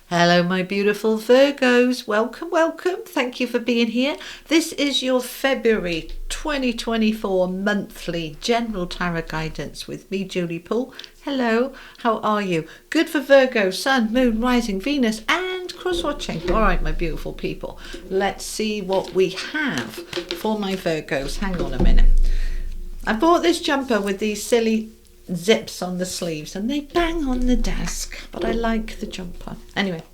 Hello, my beautiful Virgos. Welcome, welcome. Thank you for being here. This is your February 2024 monthly general tarot guidance with me, Julie Poole. Hello, how are you? Good for Virgo, Sun, Moon, Rising, Venus, and cross-watching. All right, my beautiful people. Let's see what we have for my Virgos. Hang on a minute. I bought this jumper with these silly zips on the sleeves and they bang on the desk, but I like the jumper. Anyway,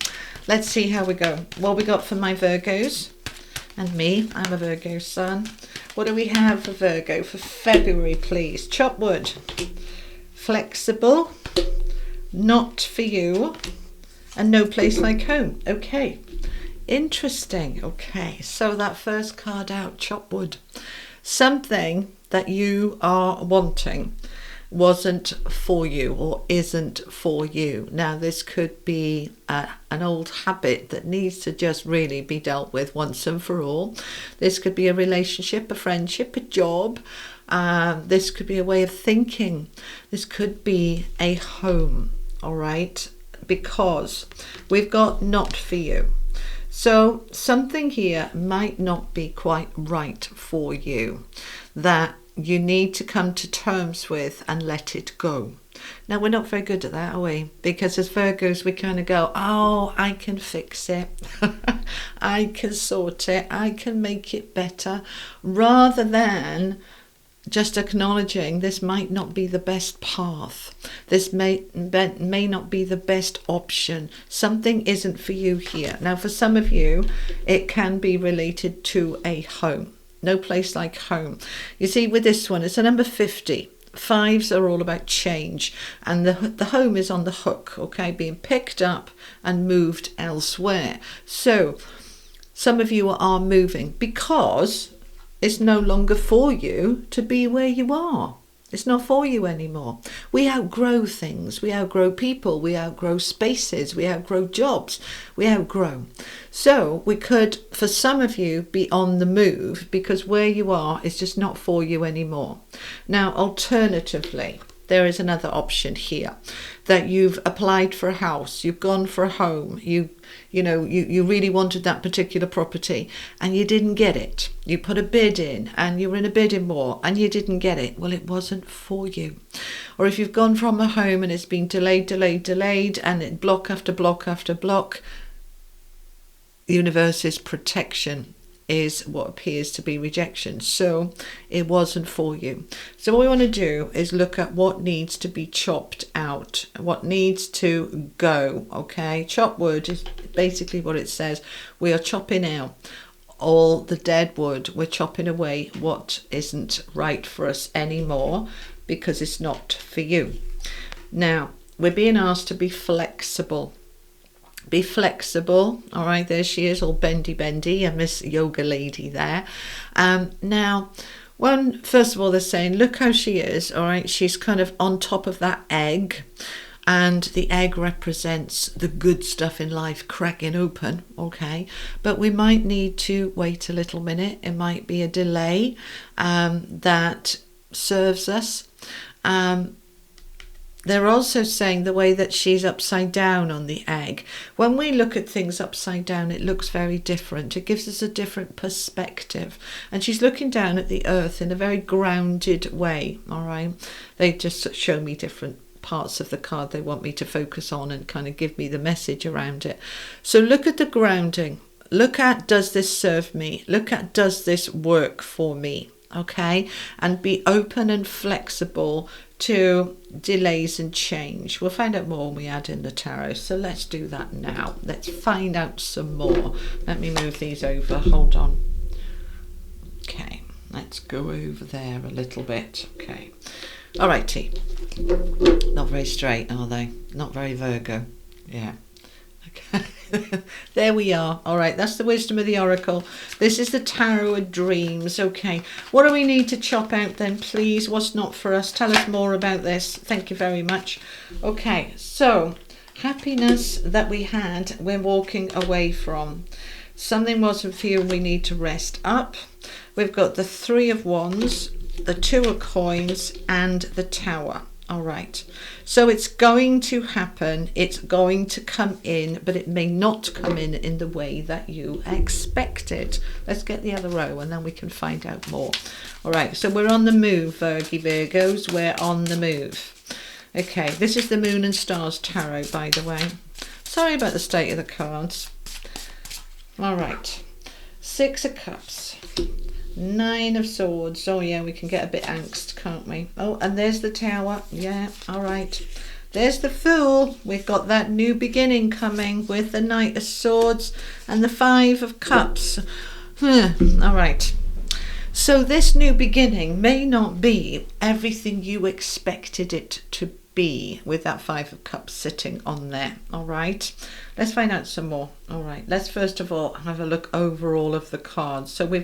let's see how we go. What we got for my Virgos and me. I'm a Virgo Sun. What do we have for Virgo for February, please? Chop wood, flexible, not for you, and no place like home. Okay, interesting. Okay, so that first card out, chop wood, something that you are wanting wasn't for you or isn't for you. Now this could be an old habit that needs to just really be dealt with once and for all. This could be a relationship, a friendship, a job. This could be a way of thinking. This could be a home, all right? Because we've got not for you. So something here might not be quite right for you that you need to come to terms with and let it go. Now, we're not very good at that, are we? Because as Virgos, we kind of go, oh, I can fix it. I can sort it. I can make it better. Rather than just acknowledging this might not be the best path. This may not be the best option. Something isn't for you here. Now, for some of you, it can be related to a home. No place like home. You see, with this one, it's a number 50. Fives are all about change, and the home is on the hook, okay, being picked up and moved elsewhere. So some of you are moving because it's no longer for you to be where you are. It's not for you anymore. We outgrow things. We outgrow people. We outgrow spaces. We outgrow jobs. We outgrow. So we could, for some of you, be on the move because where you are is just not for you anymore. Now, alternatively, there is another option here that you've applied for a house, you've gone for a home, you really wanted that particular property and you didn't get it. You put a bid in and you were in a bidding war and you didn't get it. Well, it wasn't for you. Or if you've gone from a home and it's been delayed and it block after block after block, the universe's protection is what appears to be rejection. So it wasn't for you. So what we want to do is look at what needs to be chopped out, what needs to go. Okay, chop wood is basically what it says. We are chopping out all the dead wood. We're chopping away what isn't right for us anymore because it's not for you. Now we're being asked to be flexible. Be flexible. All right, there she is, all bendy, a Miss Yoga lady there. Now, first of all, they're saying, look how she is. All right, she's kind of on top of that egg, and the egg represents the good stuff in life cracking open. Okay, but we might need to wait a little minute. It might be a delay that serves us. They're also saying the way that she's upside down on the egg. When we look at things upside down, it looks very different. It gives us a different perspective. And she's looking down at the earth in a very grounded way, all right? They just show me different parts of the card they want me to focus on and kind of give me the message around it. So look at the grounding. Look at, does this serve me? Look at, does this work for me? Okay? And be open and flexible to delays and change. We'll find out more when we add in the tarot. So let's do that now. Let's find out some more. Let me move these over. Hold on. Okay, let's go over there a little bit. Okay. All righty. Not very straight, are they? Not very Virgo. Yeah. Okay. There we are. All right, that's the wisdom of the oracle. This is the tarot of dreams. Okay, what do we need to chop out then, please? What's not for us? Tell us more about this. Thank you very much. Okay, so happiness that we had, we're walking away from. Something wasn't for you, we need to rest up. We've got the 3 of Wands, the 2 of Coins, and the Tower. All right. So it's going to happen. It's going to come in, but it may not come in the way that you expected. Let's get the other row and then we can find out more. All right. So we're on the move, Virgos. We're on the move. Okay. This is the Moon and Stars Tarot, by the way. Sorry about the state of the cards. All right. 6 of Cups. 9 of Swords. Oh yeah, we can get a bit angst, can't we? Oh, and there's the Tower. Yeah, all right. There's the Fool. We've got that new beginning coming with the Knight of Swords and the 5 of Cups. All right. So this new beginning may not be everything you expected it to be with that 5 of Cups sitting on there. All right, let's find out some more. All right, let's first of all have a look over all of the cards. So we're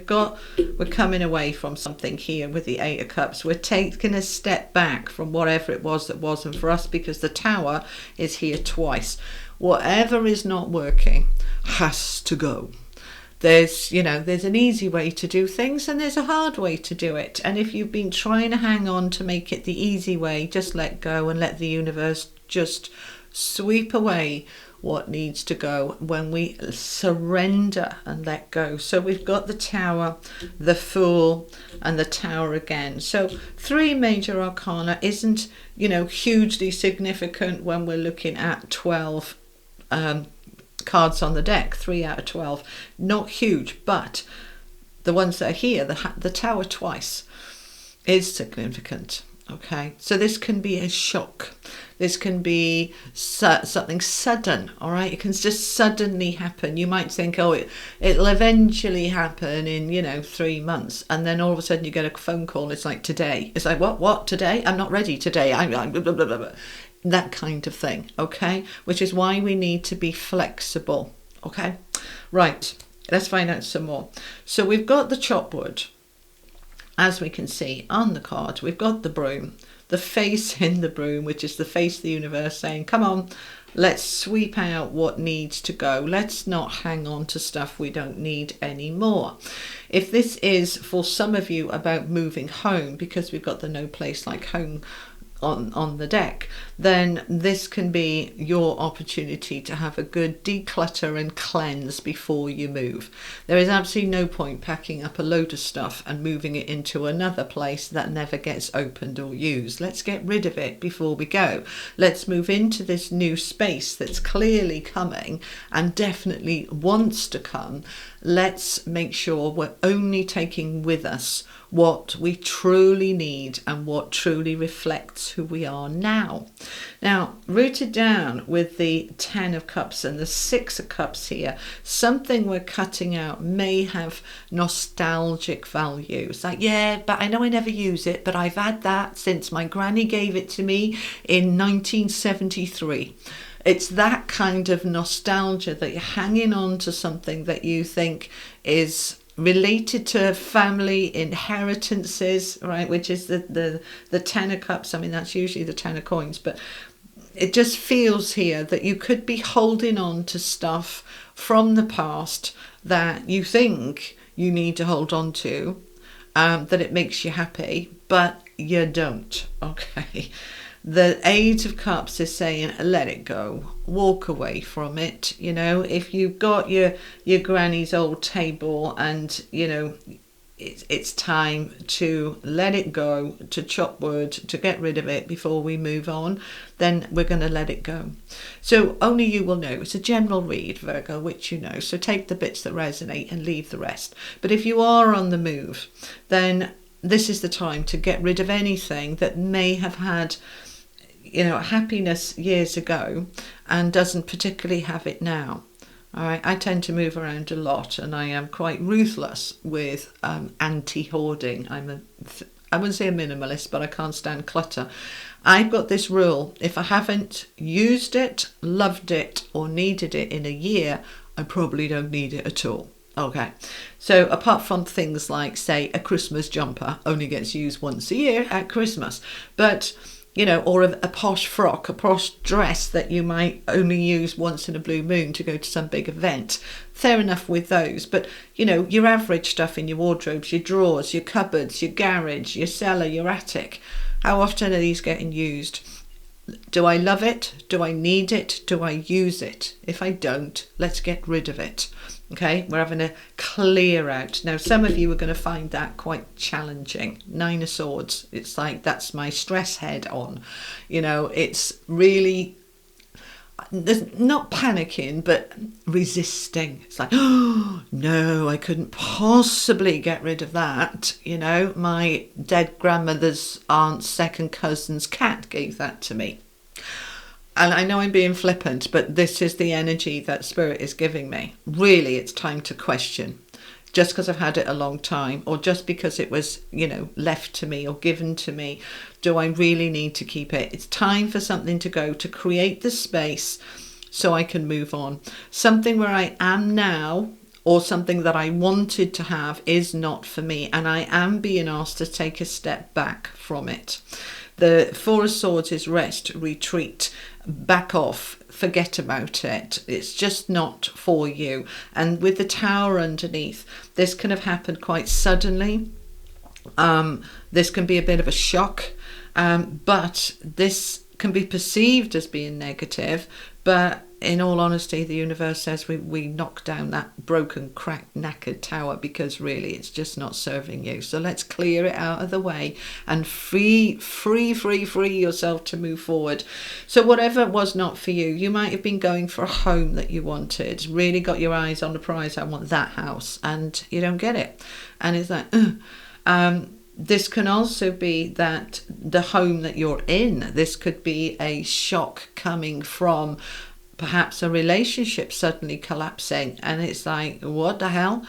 coming away from something here with the 8 of Cups. We're taking a step back from whatever it was that wasn't for us, because the Tower is here twice. Whatever is not working has to go. There's an easy way to do things and there's a hard way to do it. And if you've been trying to hang on to make it the easy way, just let go and let the universe just sweep away what needs to go when we surrender and let go. So we've got the Tower, the Fool, and the Tower again. So 3 major arcana isn't, hugely significant when we're looking at 12 cards on the deck. 3 out of 12, not huge, but the ones that are here, the Tower twice, is significant. Okay, so this can be a shock. This can be something sudden. All right, it can just suddenly happen. You might think, oh, it'll eventually happen in 3 months, and then all of a sudden you get a phone call. It's like today. It's like what today? I'm not ready today. I'm blah, blah, blah, blah. That kind of thing. Okay, which is why we need to be flexible. Okay, right. Let's find out some more. So we've got the chopwood. As we can see on the card, we've got the broom, the face in the broom, which is the face of the universe saying, come on, let's sweep out what needs to go. Let's not hang on to stuff we don't need anymore. If this is for some of you about moving home, because we've got the no place like home on the deck, then this can be your opportunity to have a good declutter and cleanse before you move. There is absolutely no point packing up a load of stuff and moving it into another place that never gets opened or used. Let's get rid of it before we go. Let's move into this new space that's clearly coming and definitely wants to come. Let's make sure we're only taking with us what we truly need and what truly reflects who we are now. Now, rooted down with the 10 of Cups and the 6 of Cups here, something we're cutting out may have nostalgic value. It's like, yeah, but I know I never use it, but I've had that since my granny gave it to me in 1973. It's that kind of nostalgia that you're hanging on to something that you think is related to family inheritances, right? Which is the 10 of Cups. I mean, that's usually the 10 of coins, but it just feels here that you could be holding on to stuff from the past that you think you need to hold on to, that it makes you happy, but you don't. Okay. The 8 of Cups is saying, let it go, walk away from it. If you've got your granny's old table and, it's time to let it go, to chop wood, to get rid of it before we move on, then we're going to let it go. So only you will know. It's a general read, Virgo, which you know. So take the bits that resonate and leave the rest. But if you are on the move, then this is the time to get rid of anything that may have had happiness years ago and doesn't particularly have it now. All right, I tend to move around a lot and I am quite ruthless with anti-hoarding. I wouldn't say a minimalist, but I can't stand clutter. I've got this rule: if I haven't used it, loved it, or needed it in a year, I probably don't need it at all. Okay, so apart from things like, say, a Christmas jumper only gets used once a year at Christmas, but or a posh frock, a posh dress that you might only use once in a blue moon to go to some big event. Fair enough with those. But, your average stuff in your wardrobes, your drawers, your cupboards, your garage, your cellar, your attic, How often are these getting used? Do I love it? Do I need it? Do I use it? If I don't, let's get rid of it. Okay, we're having a clear out. Now, some of you are going to find that quite challenging. 9 of Swords. It's like, that's my stress head on. You know, it's really not panicking, but resisting. It's like, oh, no, I couldn't possibly get rid of that. You know, my dead grandmother's aunt's second cousin's cat gave that to me. And I know I'm being flippant, but this is the energy that Spirit is giving me. Really, it's time to question. Just because I've had it a long time, or just because it was, you know, left to me or given to me, do I really need to keep it? It's time for something to go, to create the space so I can move on. Something where I am now, or something that I wanted to have, is not for me, and I am being asked to take a step back from it. The 4 of Swords is rest, retreat, back off, forget about it. It's just not for you. And with the Tower underneath, this can have happened quite suddenly. This can be a bit of a shock, but this can be perceived as being negative. But in all honesty, the universe says we knock down that broken, cracked, knackered tower, because really it's just not serving you. So let's clear it out of the way and free yourself to move forward. So whatever was not for you, you might have been going for a home that you wanted, really got your eyes on the prize, I want that house, and you don't get it. And it's like, this can also be that the home that you're in, this could be a shock coming from perhaps a relationship suddenly collapsing, and it's like, what the hell?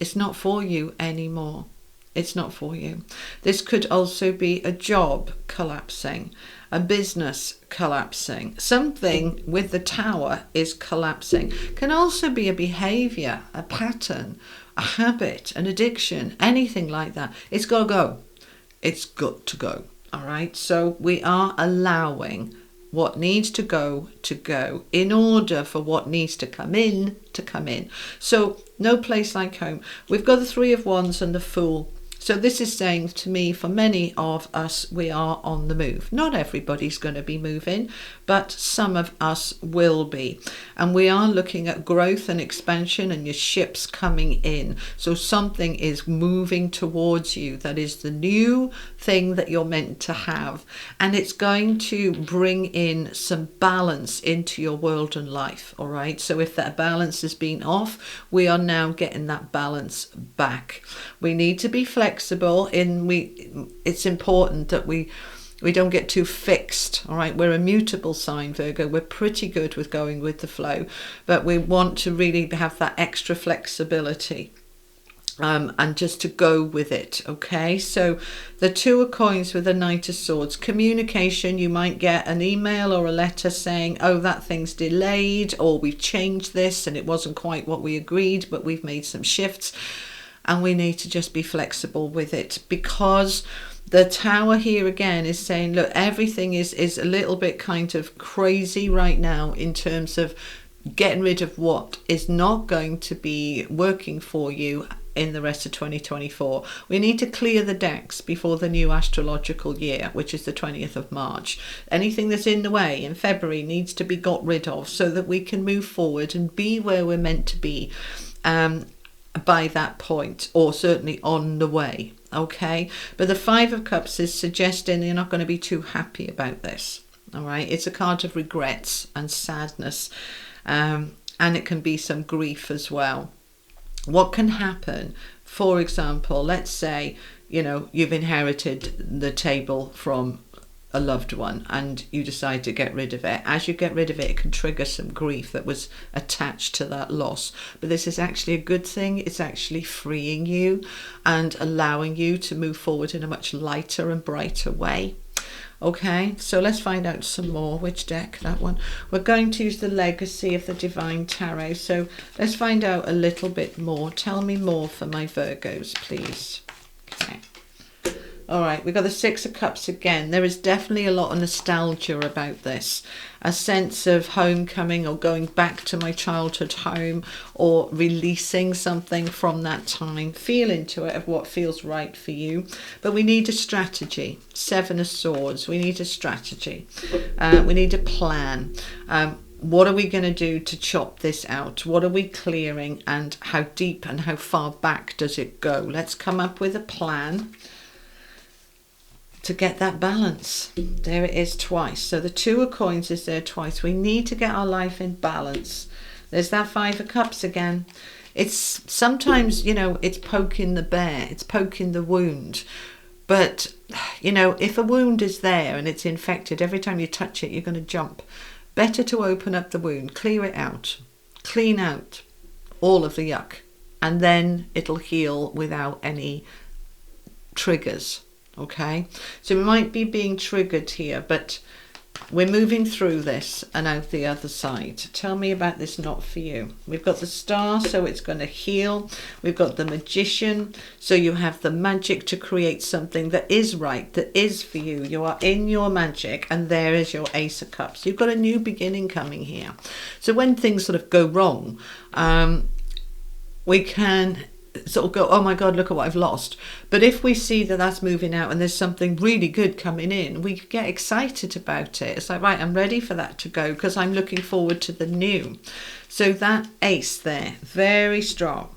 It's not for you anymore. It's not for you. This could also be a job collapsing, a business collapsing. Something with the Tower is collapsing. Can also be a behavior, a pattern, a habit, an addiction, anything like that. It's got to go. It's got to go. All right. So we are allowing what needs to go in order for what needs to come in to come in. So no place like home. We've got the 3 of Wands and the Fool. So this is saying to me, for many of us, we are on the move. Not everybody's going to be moving, but some of us will be. And we are looking at growth and expansion, and your ship's coming in. So something is moving towards you that is the new thing that you're meant to have. And it's going to bring in some balance into your world and life. All right. So if that balance has been off, we are now getting that balance back. We need to be flexible. It's important that we don't get too fixed. All right, we're a mutable sign, Virgo. We're pretty good with going with the flow, but we want to really have that extra flexibility, and just to go with it. Okay, so the 2 of Coins with the Knight of Swords. Communication. You might get an email or a letter saying, oh, that thing's delayed, or we've changed this and it wasn't quite what we agreed, but we've made some shifts. And we need to just be flexible with it, because the Tower here again is saying, look, everything is a little bit kind of crazy right now in terms of getting rid of what is not going to be working for you in the rest of 2024. We need to clear the decks before the new astrological year, which is the 20th of March. Anything that's in the way in February needs to be got rid of so that we can move forward and be where we're meant to be. By that point, or certainly on the way. Okay, but the 5 of Cups is suggesting you're not going to be too happy about this. All right, it's a card of regrets and sadness, and it can be some grief as well. What can happen, for example, let's say, you know, you've inherited the table from a loved one and you decide to get rid of it. As you get rid of it, it can trigger some grief that was attached to that loss. But this is actually a good thing. It's actually freeing you and allowing you to move forward in a much lighter and brighter way. Okay, so let's find out some more. Which deck? That one. We're going to use the Legacy of the Divine Tarot. So let's find out a little bit more. Tell me more for my Virgos, please. Okay. All right, we've got the Six of Cups again. There is definitely a lot of nostalgia about this. A sense of homecoming or going back to my childhood home or releasing something from that time. Feel into it of what feels right for you. But we need a strategy. Seven of Swords. We need a strategy. We need a plan. What are we going to do to chop this out? What are we clearing, and how deep and how far back does it go? Let's come up with a plan to get that balance. There it is twice. So the Two of Coins is there twice. We need to get our life in balance. There's that Five of Cups again. It's sometimes, you know, it's poking the bear, it's poking the wound. But, you know, if a wound is there and it's infected, every time you touch it, you're going to jump. Better to open up the wound, clear it out, clean out all of the yuck, and then it'll heal without any triggers. Okay, so we might be being triggered here, but we're moving through this and out the other side. Tell me about this knot for you. We've got the Star, so it's going to heal. We've got the Magician, so you have the magic to create something that is right, that is for you. You are in your magic, and there is your Ace of Cups. You've got a new beginning coming here. So when things sort of go wrong, we can sort of go, oh my God, look at what I've lost. But if we see that that's moving out and there's something really good coming in, we get excited about it. It's like, right, I'm ready for that to go because I'm looking forward to the new. So that Ace there, very strong.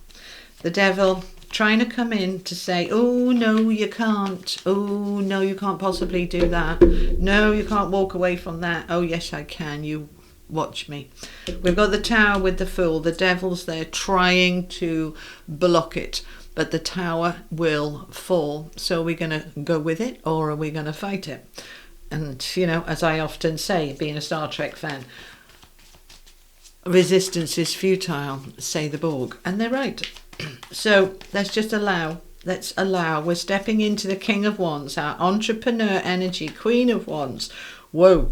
The Devil trying to come in to say, oh no, you can't. Oh no, you can't possibly do that. No, you can't walk away from that. Oh yes, I can. You watch me. We've got the Tower with the Fool. The Devil's there trying to block it, but the Tower will fall. So are we going to go with it, or are we going to fight it? And, you know, as I often say, being a Star Trek fan, resistance is futile, say the Borg. And they're right. So let's just allow. Let's allow. We're stepping into the King of Wands, our entrepreneur energy, Queen of Wands. Whoa,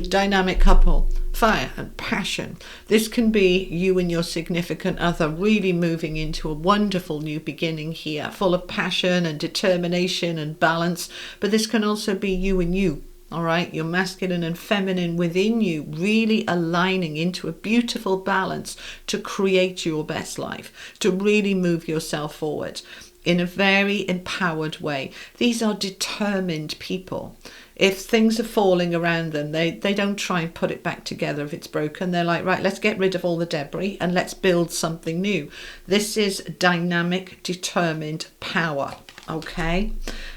dynamic couple, fire and passion. This can be you and your significant other really moving into a wonderful new beginning here, full of passion and determination and balance. But this can also be you and you, all right? Your masculine and feminine within you really aligning into a beautiful balance to create your best life, to really move yourself forward in a very empowered way. These are determined people. If things are falling around them, they don't try and put it back together if it's broken. They're like, right, let's get rid of all the debris and let's build something new. This is dynamic, determined power, okay?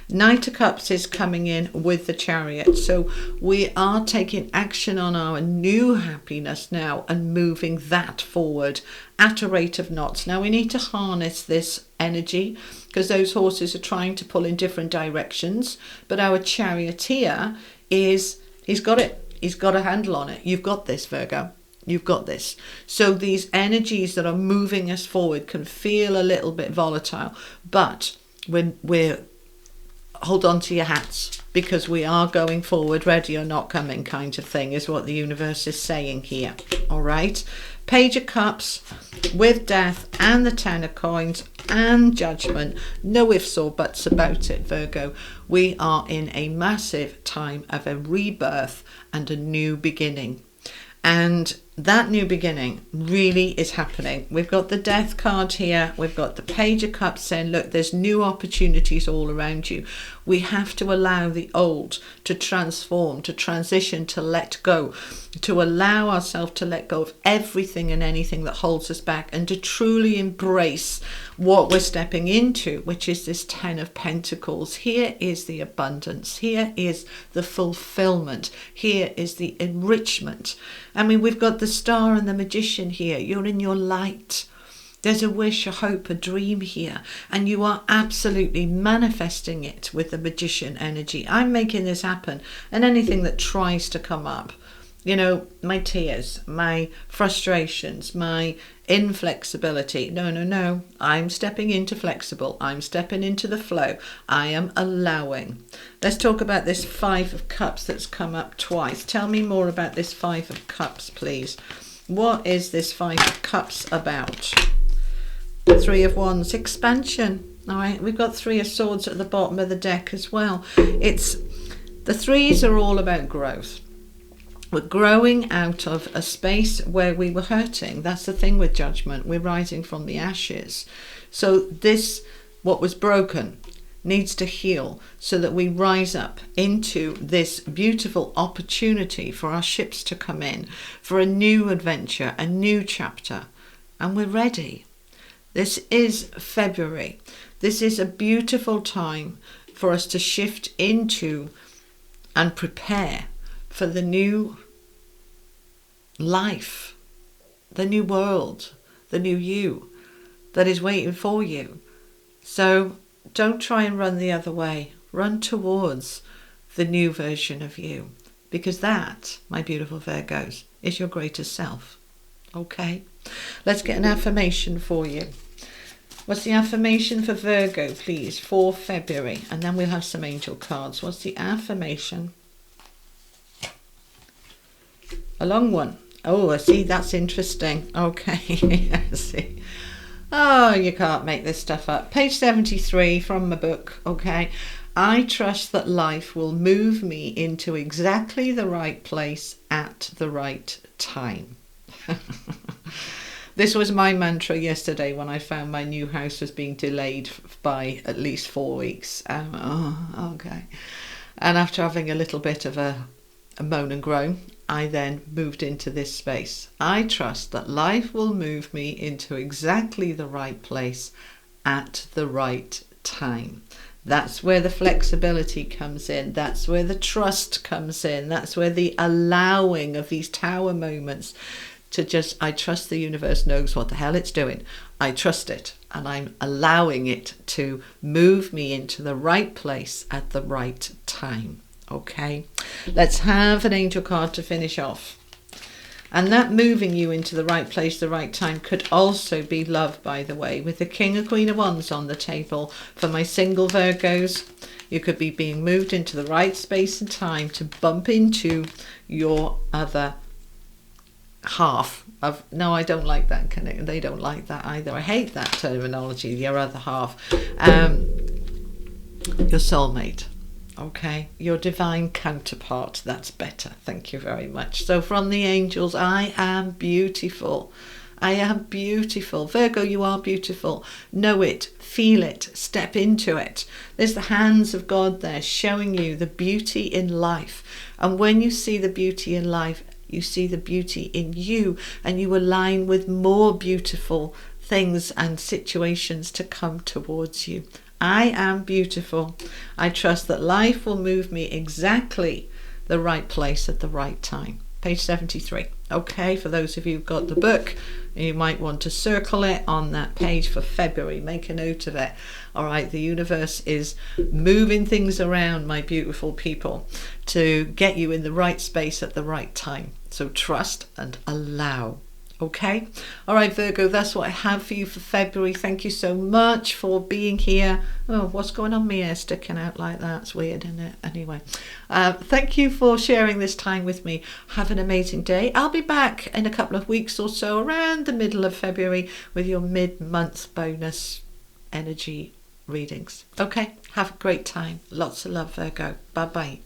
Knight of Cups is coming in with the Chariot. So we are taking action on our new happiness now and moving that forward at a rate of knots. Now we need to harness this energy because those horses are trying to pull in different directions. But our charioteer he's got it. He's got a handle on it. You've got this, Virgo. You've got this. So these energies that are moving us forward can feel a little bit volatile, but we're hold on to your hats because we are going forward, ready or not coming kind of thing is what the universe is saying here. All right. Page of Cups with Death and the Ten of Coins and Judgment. No ifs or buts about it, Virgo. We are in a massive time of a rebirth and a new beginning. And that new beginning really is happening. We've got the Death card here. We've got the Page of Cups saying, look, there's new opportunities all around you. We have to allow the old to transform, to transition, to let go, to allow ourselves to let go of everything and anything that holds us back and to truly embrace what we're stepping into, which is this Ten of Pentacles. Here is the abundance. Here is the fulfillment. Here is the enrichment. I mean, we've got the Star and the Magician here. You're in your light. There's a wish, a hope, a dream here, and you are absolutely manifesting it with the Magician energy. I'm making this happen, and anything that tries to come up, you know, my tears, my frustrations, my inflexibility. No. I'm stepping into flexible. I'm stepping into the flow. I am allowing. Let's talk about this Five of Cups that's come up twice. Tell me more about this Five of Cups, please. What is this Five of Cups about? Three of Wands, expansion. All right, we've got 3 of Swords at the bottom of the deck as well. It's the 3s are all about growth. We're growing out of a space where we were hurting. That's the thing with Judgment. We're rising from the ashes. So this, what was broken, needs to heal so that we rise up into this beautiful opportunity for our ships to come in, for a new adventure, a new chapter. And we're ready. This is February. This is a beautiful time for us to shift into and prepare for the new life, the new world, the new you that is waiting for you. So don't try and run the other way. Run towards the new version of you, because that, my beautiful Virgos, is your greatest self. Okay, let's get an affirmation for you. What's the affirmation for Virgo, please, for February? And then we'll have some angel cards. What's the affirmation? A long one. Oh, I see. That's interesting. Okay. I see. Oh, you can't make this stuff up. Page 73 from my book. Okay. I trust that life will move me into exactly the right place at the right time. This was my mantra yesterday when I found my new house was being delayed by at least 4 weeks. Okay. And after having a little bit of a moan and groan, I then moved into this space. I trust that life will move me into exactly the right place at the right time. That's where the flexibility comes in. That's where the trust comes in. That's where the allowing of these tower moments to just, I trust the universe knows what the hell it's doing. I trust it, and I'm allowing it to move me into the right place at the right time. Okay, let's have an angel card to finish off. And that moving you into the right place, the right time, could also be love, by the way, with the King and Queen of Wands on the table. For my single Virgos, you could be being moved into the right space and time to bump into your other half of, no, I don't like that. They don't like that either. I hate that terminology, your other half. Your soulmate. Okay, your divine counterpart. That's better. Thank you very much. So from the angels, I am beautiful. I am beautiful. Virgo, you are beautiful. Know it, feel it, step into it. There's the hands of God there showing you the beauty in life. And when you see the beauty in life, you see the beauty in you, and you align with more beautiful things and situations to come towards you. I am beautiful. I trust that life will move me exactly the right place at the right time. Page 73. Okay, for those of you who've got the book, you might want to circle it on that page for February. Make a note of it. All right, the universe is moving things around, my beautiful people, to get you in the right space at the right time. So trust and allow. Okay, all right, Virgo, that's what I have for you for February. Thank you so much for being here. Oh, what's going on? My hair sticking out like that. It's weird, isn't it? Anyway, thank you for sharing this time with me. Have an amazing day. I'll be back in a couple of weeks or so, around the middle of February, with your mid-month bonus energy readings. Okay, have a great time. Lots of love, Virgo. Bye-bye.